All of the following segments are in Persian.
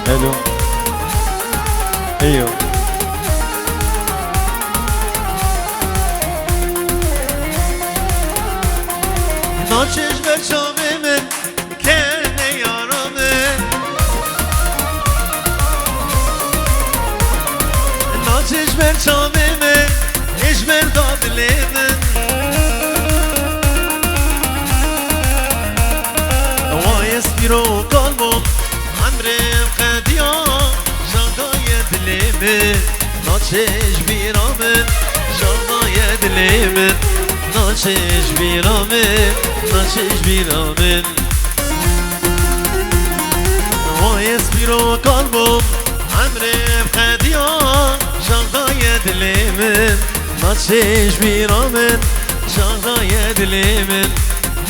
الو ايوه ناچش بر چامه من کنه یارامه ناچش بر چامه من اجبر دادلی من وایس بیرو قلبم عمرم قدیان جانگای دلی من ناچش بیرامن جانگای دلی من ناچش بیرامن ناچش بیرامن وایس بیرو قلبم عمرم قدیان جانگای دلی من ناچش بیرامن جانگای دلی من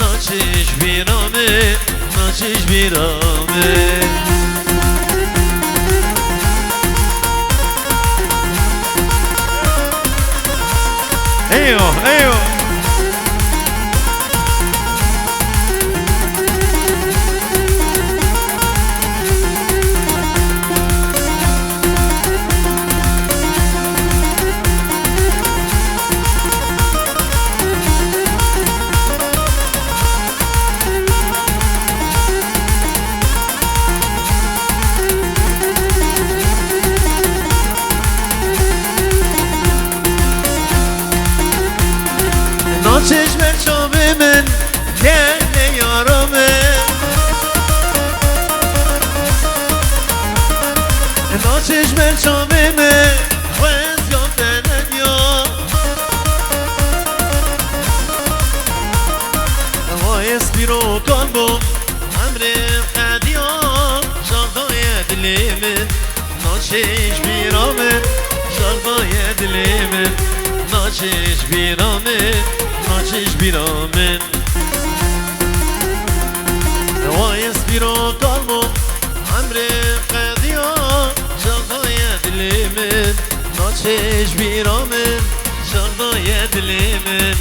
ناچش بیرامن ناچش بیرامن ايوه ايوه ناچش بر چامه من کنه یارامه ناچش بر چامه من خوز یا بندیا وایس بیرو قلبم عمرم قدیان شاقای دلی من ناچش بیرامن شاقای دلی من ناچش بیرامن ناچش بیرامن وایس بیرو قلبم عمرم قدیان شاقای دلی من ناچش بیرامن شاقای دلی من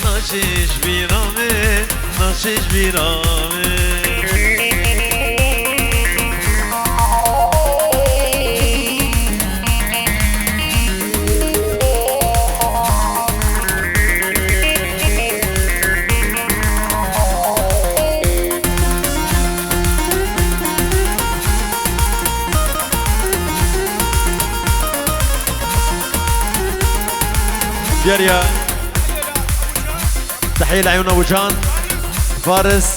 ناچش بیرامن ناچش بیرامن جارية تحية لعيون ابو جان فارس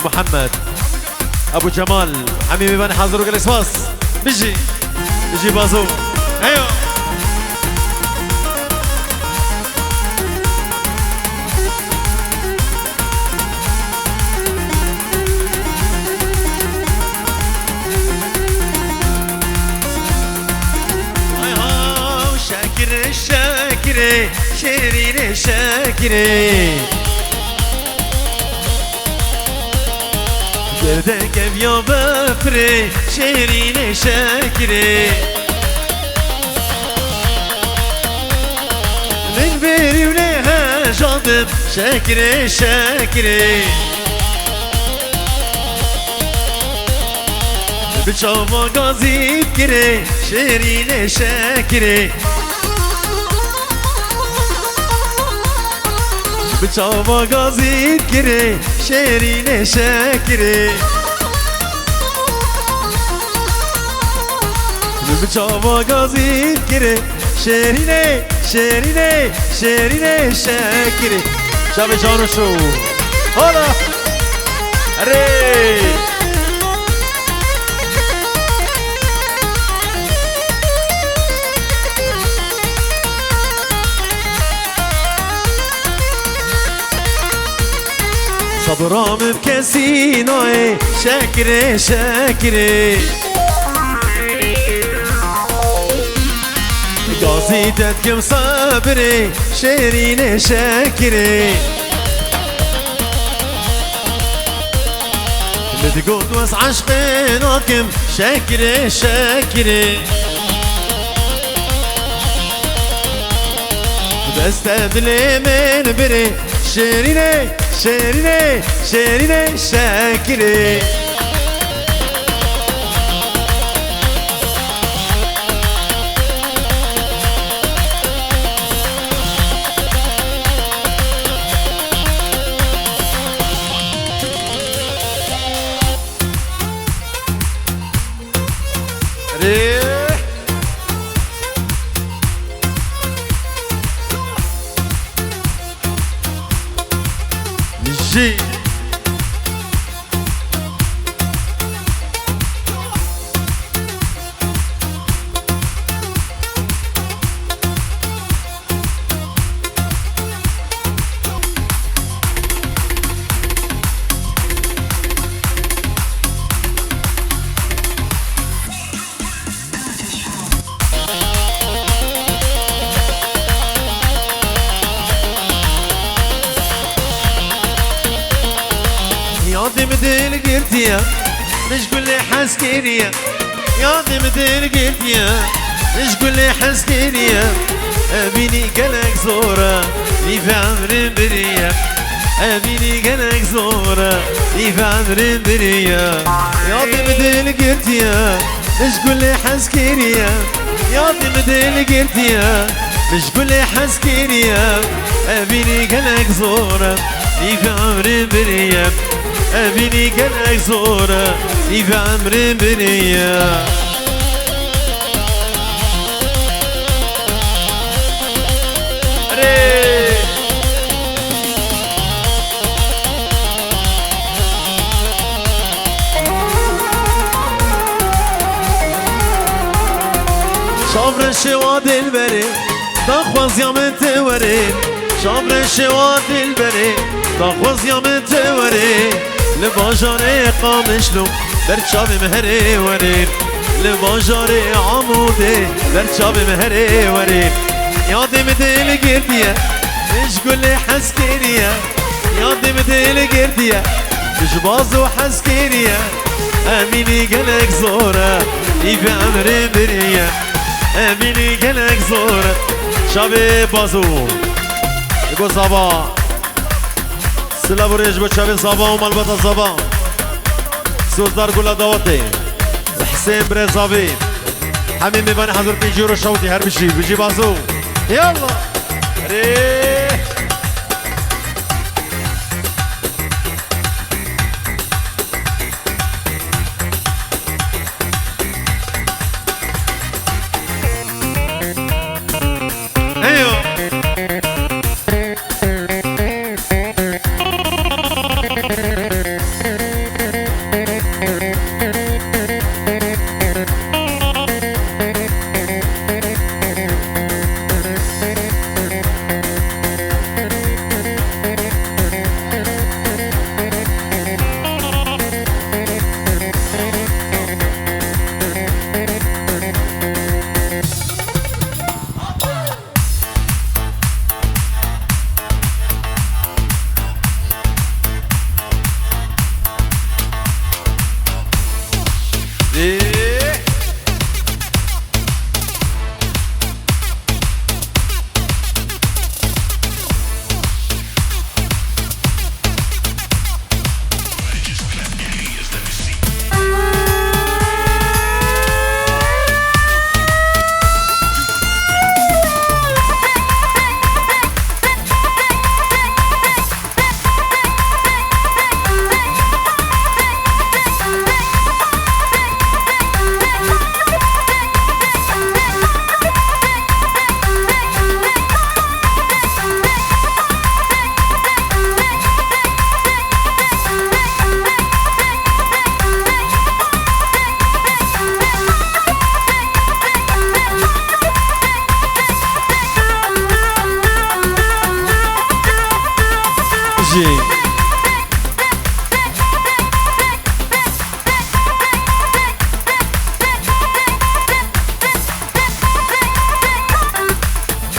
محمد ابو جمال حميمي بني حاضر وقال اسواس بيجي بازو ايوه شاكري شيرين شاكري گردك بيا بفري شيرين شاكري من بيري وليها جاذب شاكري شاكري بچاوا غازي كري شيرين شاكري بچاوا غازي كري شيرين شاكري بچاوا غازي كري شيرين شيرين شيرين شاكري شاب جانو شو هلا ري صبرام بكسينوي شاكري شاكري قاضي تدكم صبري شيرين شاكري بتقول وس عشقينكم شاكري شاكري بستبلي من بري شيرين شيرين شيرين شاكري جي ياضي مدين قلتيا مش قول لي حسكينيا ياضي مدين قلتيا مش قول لي حسكينيا أبيني قلق زورة لي في عمر بريا أبيني قلق زورة لي في عمر بريا ياضي مدين قلتيا مش قول لي حسكينيا ياضي مدين قلتيا مش قول لي حسكينيا أبيني قلق زورة لي في عمر بريا أبيني قلق زورة لي في عمر بريا شابر الشواد البري تخوز يا من توري شابر الشواد البري تخوز يا من توري لباجاري قامشلو برشاب مهري ورين لباجاري عمودي برشاب مهري ورين ياضي مديل قردية مش قولي حسكينية ياضي مديل قردية مش بازو حسكينية أميني قلق زورة لي في عمري برية أميني قلق زورة شابي بازو يقول صباح سلام وريج بتشابي صباح ومالبطة صباح سوزدار قولا دواتي حسين بريزافي حميمي بني حضر بيجيرو شوتي هر بشي بيجي بازو يلا ريح ايوه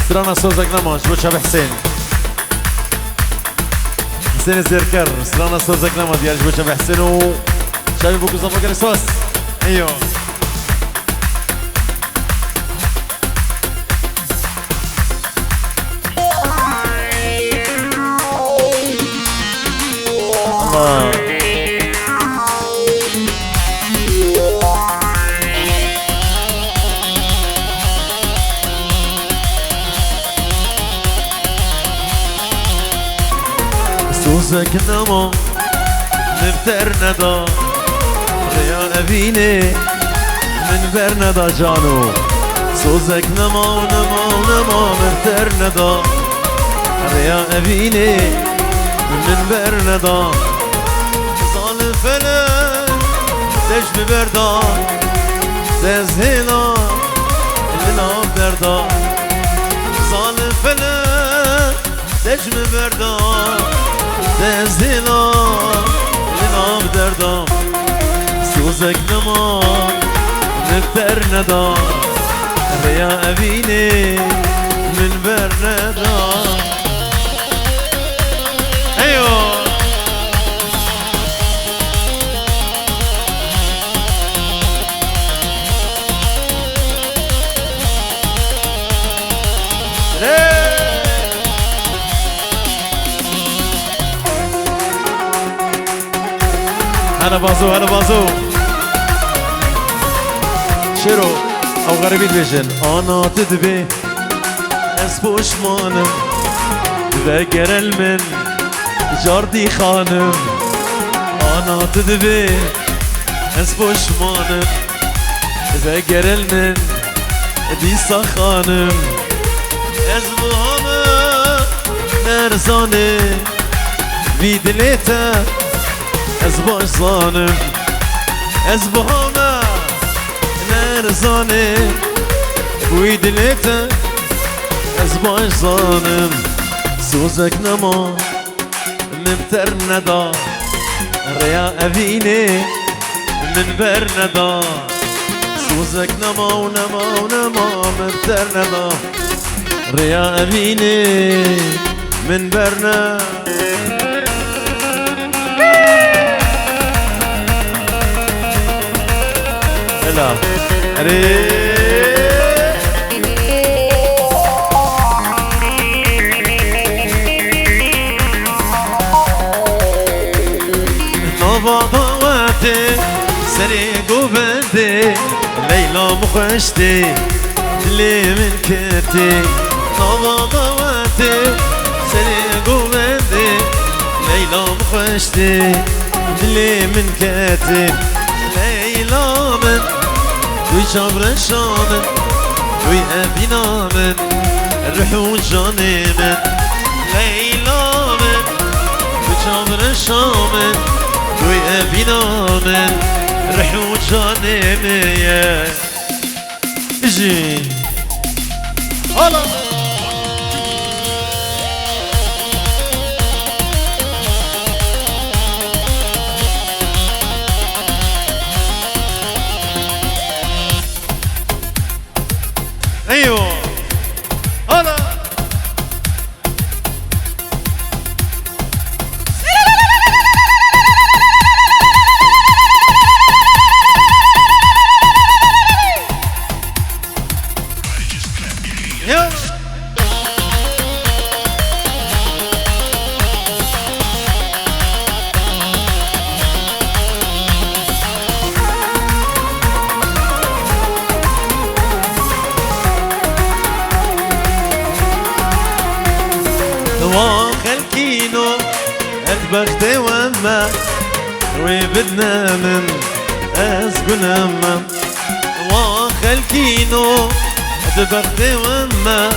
سرانا صوزك نماش بوشاب حسين حسين الزركر سرانا صوزك نماش ديالج بوشاب حسين و شابي بوكو زفاك الاسواس ايوه الله سوزك نما نفتر ندا ريا أبيني من برندا جانو سوزك نما ونما ونما نفتر ندا ريا أبيني من برندا ظالم فلان دش ببردا تزهينا اللي ناب دردا ظالم فلان دش ببردا تزهينا اللي ناب دردا سوزك نمان من برندا يا أبيني من برندا أيوه هلا بازو هلا بازو شيرو او غريبي بيجن انا تدبي اسبوش مانم ذكر المن جاردي خانم انا تدبي اسبوش مانم ذكر المن ديسا خانم ازبوهما نرزاني بيدليتا ازبوش ظانم ازبوهما نرزاني بيدليتا ازبوش ظانم سوزك نما نبتر ندا ريا أبيني من برندا سوزك نما ونما ونما مبتر ندا ريا أبيني من برنا لا ضواتي سريق وبدي ليلى مخشتي اللي من كرتي ضواتي سريق وبدي ليلى مخشتي اللي من كرتي ليلى من ويشابر الشامن ويأبينا من الرحو جاني من ليلى من ويشابر الشامن ويأبينا من رحو جاني من اجي هلا ايوه هلا خلكينو أتبختي وما وبدنا من أسكن أما وخلكينو أتبختي وما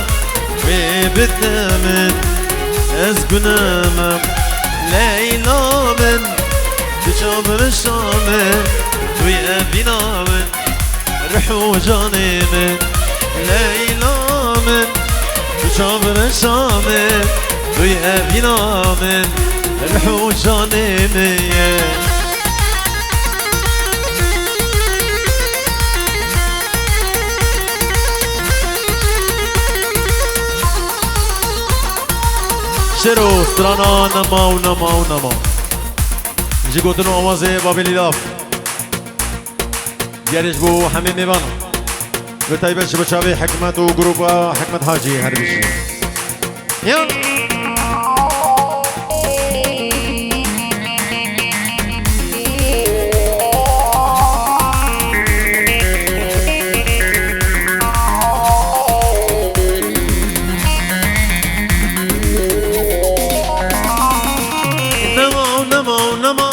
وبدنا من أسكن أما ليلى من تشابر الشامن ويأبينا من رحو جاني من ليلى من تشابر الشامن ويأبينا من رحو جاني من شرو سترانا نما ونما ونما جي قوتنو آوازه بابلی لاف گرش بو همه میبانا به تایبش بچاوی حکمت و گروپ حکمت حاجی هر بشی یا نما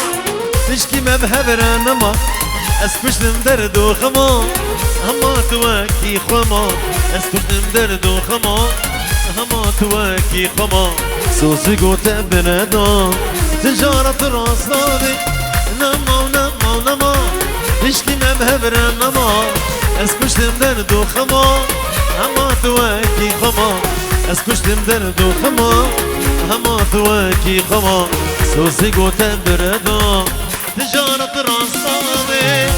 تشكي ما بهبرة نما اسكشتم درد وخما هما توكي خما اسكشتم درد وخما هما تواكي خما سوسي قوتا بنادان تجارة راصلاني نما ونما ونما اشتي مبهبرا نما اسكشتم دردو خما هما تواكي خما اسكشتم دردو خما هما تواكي خما سوسي قوتا بنادان تجارة راصلاني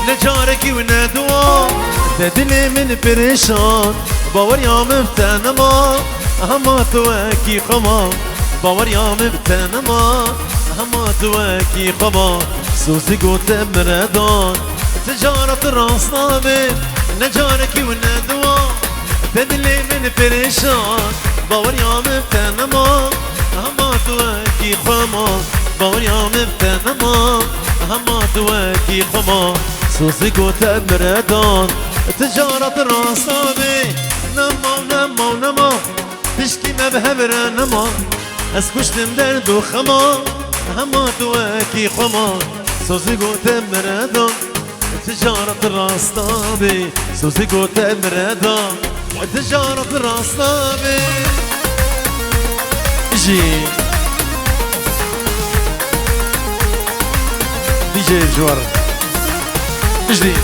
نجاركي وندوا تدلي من بريشان باور يا مفتنما هما تواكي خما باور يا مفتنما هما تواكي خما سوسي قوت مردان تجارة راصنامي نجاركي وندوا تدلي من بريشان باور يا مفتنما هما تواكي خما باور يا مفتنما هما تواكي خما سوسي قوتا مردان تجارة راصامي نما ونما ونما تشتي مبهبرا نما اسكشتم دردو خما هما تواكي خما سوسي قوتا مردان تجارة راصامي سوسي قوتا مردان تجارة راصامي جي دي جي جوار جديد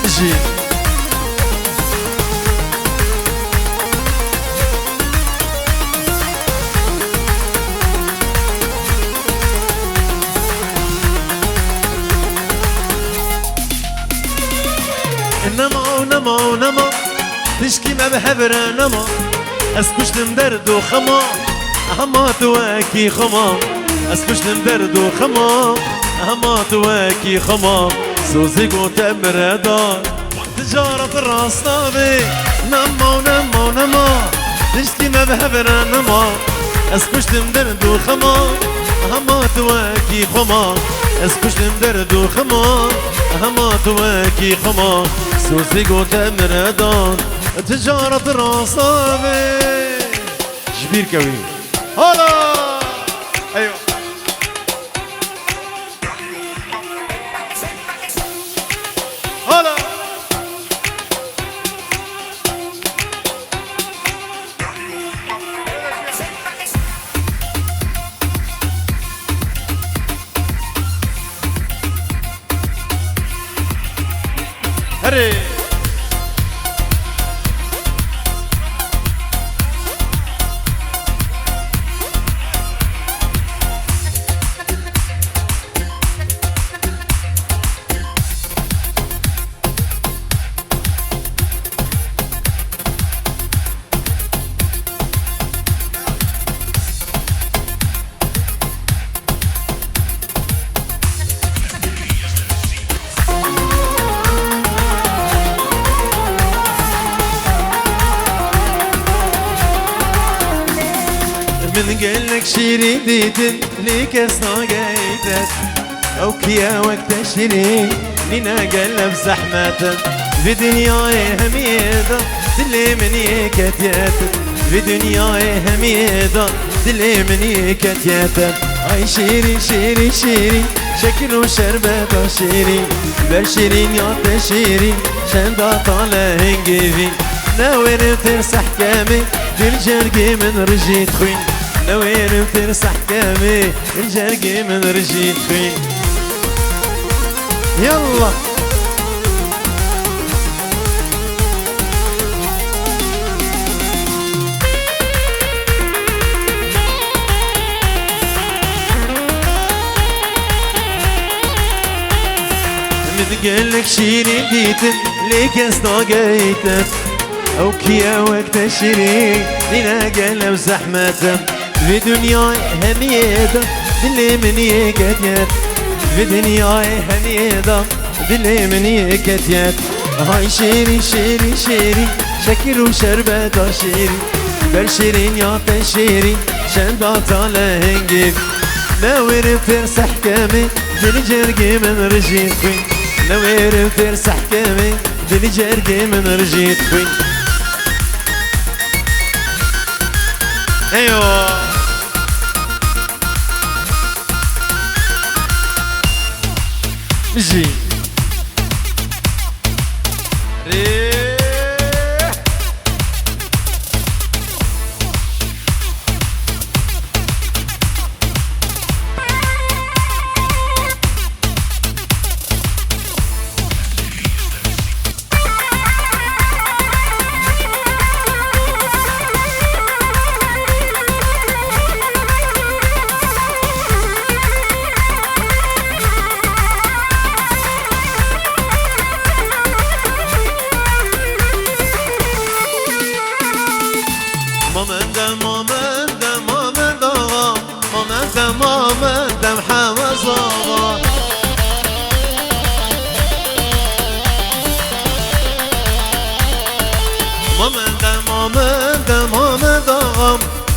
جي نما ونما ونما تشكي ما بحبر نما اسكشتم دردو خما هما تواكي خما اسكشتم دردو خما هما تواكي خما سوزي قوتا مردان تجارة الراصنامي نما ونما ونما تشتي ما بحبر نما اسكشتم دردو خما هما تواكي خما اسكشتم دردو خما هما تواكي خما سوزي قوتا مردان تجارة الراصامي جبير كوي هلا ايوه هلا هري من قالك شيري ديدن ليك صاقيتك او كيا وقت شيرين لنا قلب زحمتك في دنياي هميدة دلي مني كتياتك في دنياي هميدة دلي مني كتياتك اي شيرين شيرين شيرين شكل وشربة شيرين برشيرين يا تشيرين شندا طالع هنجيفين ناوير ترسح كامي بالجرقي من رجيت خوين نوين بترسح كامي الجرقي من رجيت فين يلا متقلك شيرين ديتن ليك استاقيتك او كيا وقت شيرين لنا قلب زحمتك في دنياي هنيدا دلي من يكتيت في دنياي هنيدا دلي من يكتيت هاي شيري شيري شيري شكر وشربة شيري بر شيرين يا تشيري شندات على هنجيب نوير فرسح كامي دل جرقي من رجيت خوين نوير فرسح كامي دل جرقي من رجيت خوين ايوه جي مامندم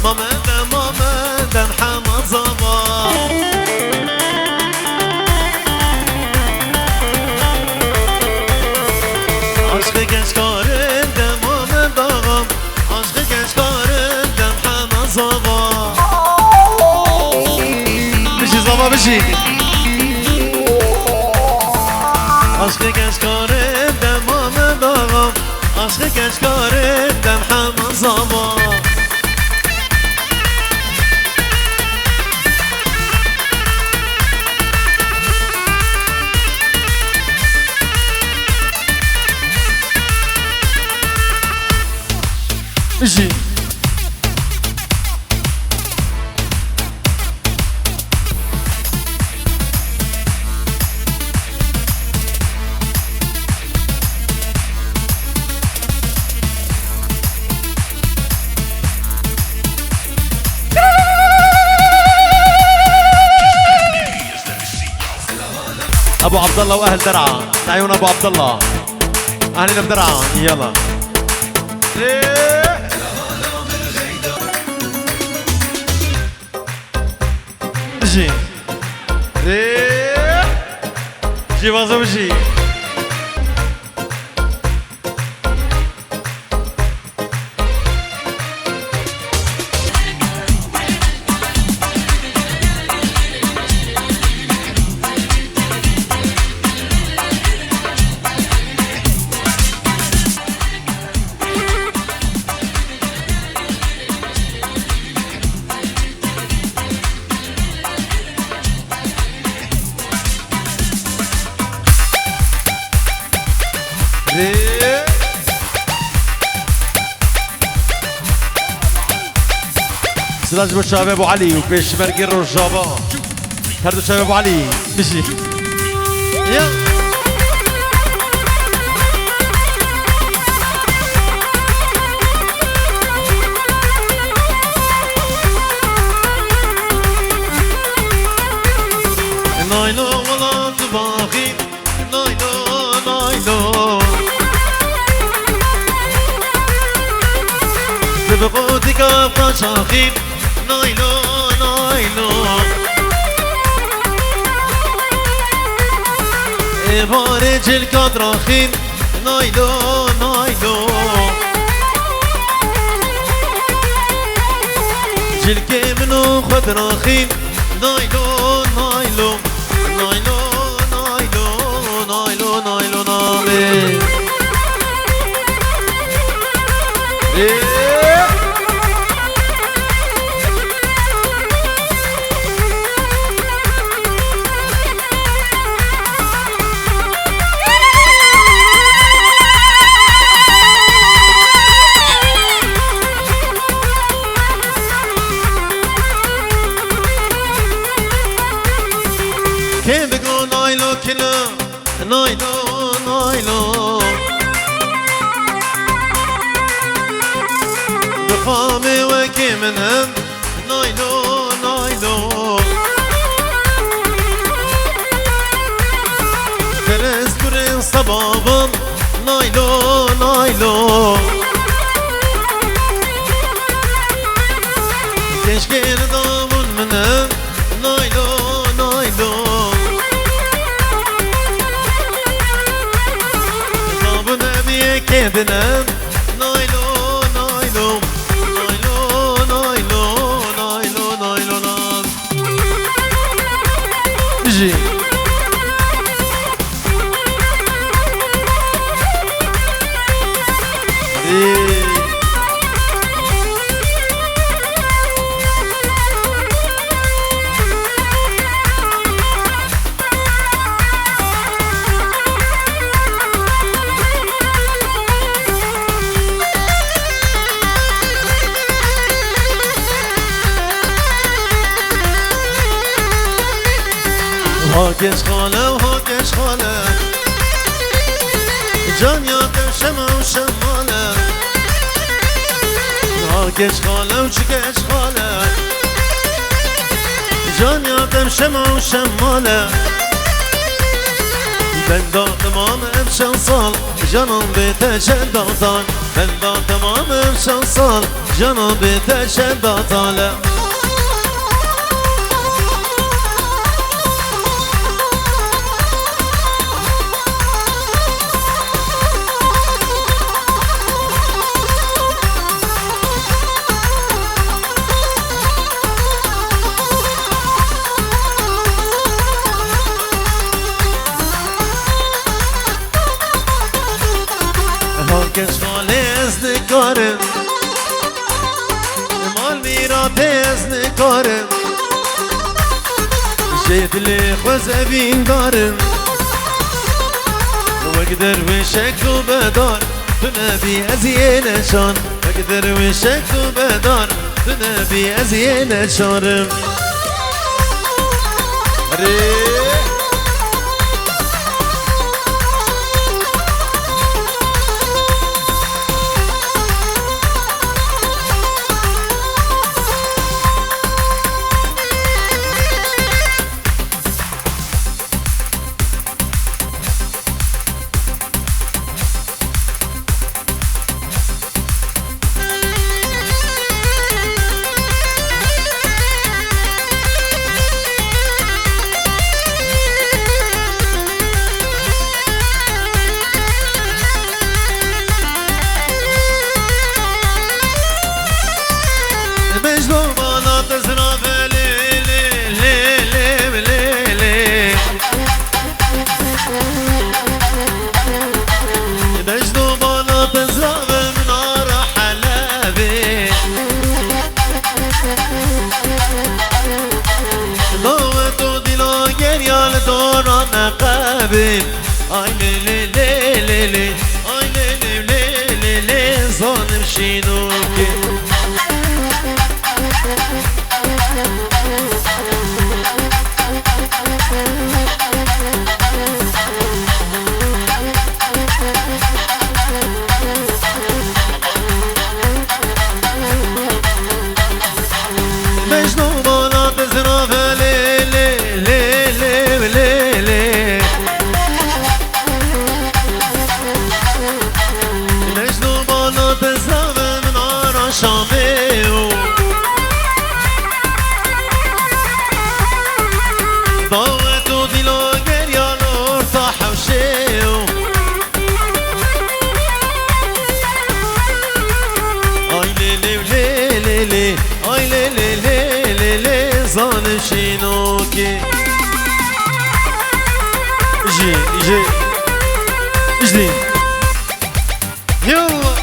حوزا مامندم حوزا عشق گشکارندم مامندم عشق گشکارندم حوزا Zaba bişi. Aşkı genç karımdem Ahmet ağam Aşkı genç karımdem hemen zaman Bişi. ابو عبد الله واهل درعا عيون ابو عبد الله اهلنا بدرعا يلا جي جي بازو جي سلاج بو شباب ابو علي وبيش مرقي الرجابه هردو شباب ابو علي مشي يلا نايلو ولا تباخي نايلو نايلو تبقوتك فشاخين نايلو نايلو بارج الكدراخين نايلو نايلو جلكي منو خدراخين نايلو نايلو نايلو نايلو نايلو نايلو نايلو كيف بقول نايلو كلا نايلو نايلو بقامي وكي منهم نايلو بابم نایلو نایلو keşke damın mene naylo naylo damın eviye kendine naylo naylo naylo naylo naylo naylo naylo Biji هاکش خاله و هاکش خاله جان یادم شمه و شماله هاکش خاله و چکش خاله جان یادم شمه و شماله ben dağıtmam şansal canım biteşen dağıtan ben dağıtmam şansal canım biteşen dağıtan Herkes malezli karım Mal mira tezli karım Jedli khoz evin darım Vegder ve şeklu bedar Tünebi eziyene şan Vegder ve şeklu bedar Tünebi eziyene şanım Ay le le le le le Ay le le le le le Zanım şinuki Mecnun bana tezrafe le le le le le le Mecnun bana tezrafe min ara şameo ضوت دلو جريان orta حوشيو Ay le le le le le Ay le le le le le Zanım şinuki Ji ji İjdi Yallah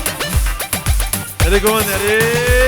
Hadi go nereye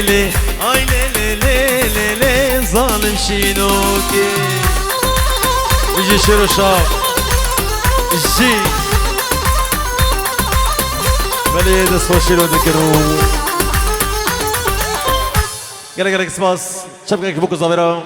ليلي اي ليلي ليلي ليلي ظالم شينوكي بيجي شيرو شاب جي بلي دس وشيرو دكرو قالك سباس شبكك بوكو زافيرا